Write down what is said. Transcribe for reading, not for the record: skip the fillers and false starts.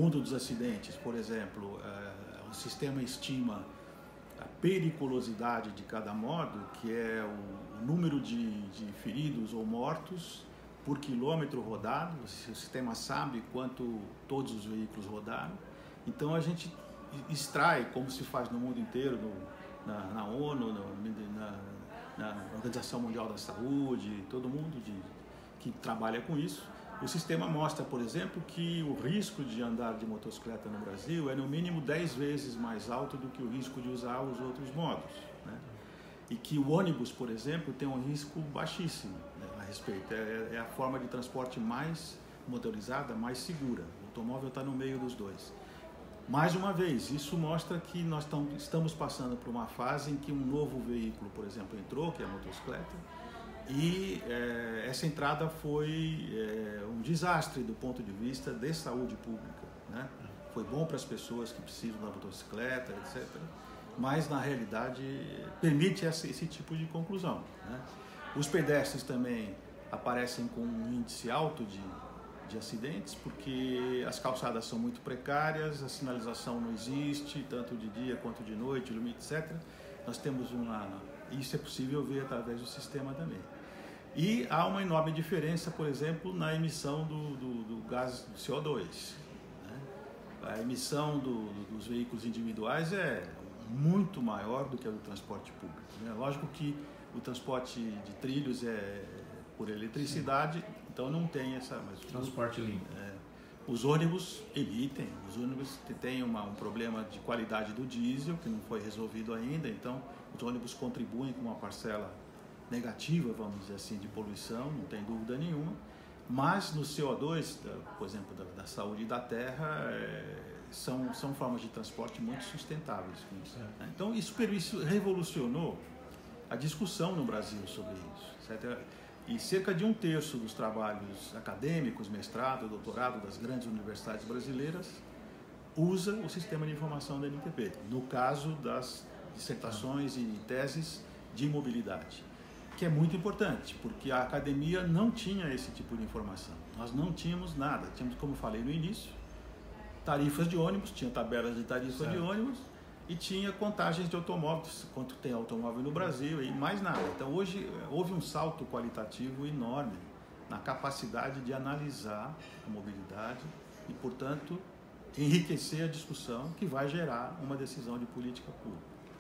mundo dos acidentes, por exemplo, o sistema estima a periculosidade de cada modo, que é o número de feridos ou mortos por quilômetro rodado. O sistema sabe quanto todos os veículos rodaram. Então a gente extrai, como se faz no mundo inteiro, na ONU, na Organização Mundial da Saúde, todo mundo que trabalha com isso. O sistema mostra, por exemplo, que o risco de andar de motocicleta no Brasil é no mínimo 10 vezes mais alto do que o risco de usar os outros modos, né? E que o ônibus, por exemplo, tem um risco baixíssimo, né, a respeito. É a forma de transporte mais motorizada, mais segura. O automóvel está no meio dos dois. Mais uma vez, isso mostra que nós estamos passando por uma fase em que um novo veículo, por exemplo, entrou, que é a motocicleta, e essa entrada foi um desastre do ponto de vista de saúde pública, né? Foi bom para as pessoas que precisam da motocicleta, etc. Mas, na realidade, permite esse tipo de conclusão, né? Os pedestres também aparecem com um índice alto de acidentes, porque as calçadas são muito precárias, a sinalização não existe, tanto de dia quanto de noite, etc. Nós temos isso é possível ver através do sistema também. E há uma enorme diferença, por exemplo, na emissão do gás do CO2, né? A emissão dos veículos individuais é muito maior do que a do transporte público, né? Lógico que o transporte de trilhos é por eletricidade, sim, então não tem essa... Mas transporte limpo. Os ônibus emitem, os ônibus têm um problema de qualidade do diesel que não foi resolvido ainda, então os ônibus contribuem com uma parcela negativa, vamos dizer assim, de poluição, não tem dúvida nenhuma, mas no CO2, por exemplo, da saúde da terra, são formas de transporte muito sustentáveis com isso, né? Então isso revolucionou a discussão no Brasil sobre isso, certo? E cerca de 1/3 dos trabalhos acadêmicos, mestrado, doutorado das grandes universidades brasileiras usa o sistema de informação da NTP, no caso das dissertações e teses de mobilidade, que é muito importante, porque a academia não tinha esse tipo de informação. Nós não tínhamos nada. Tínhamos, como eu falei no início, tarifas de ônibus, tinha tabelas de tarifa de ônibus e tinha contagens de automóveis, quanto tem automóvel no Brasil e mais nada. Então hoje houve um salto qualitativo enorme na capacidade de analisar a mobilidade e, portanto, enriquecer a discussão que vai gerar uma decisão de política pública.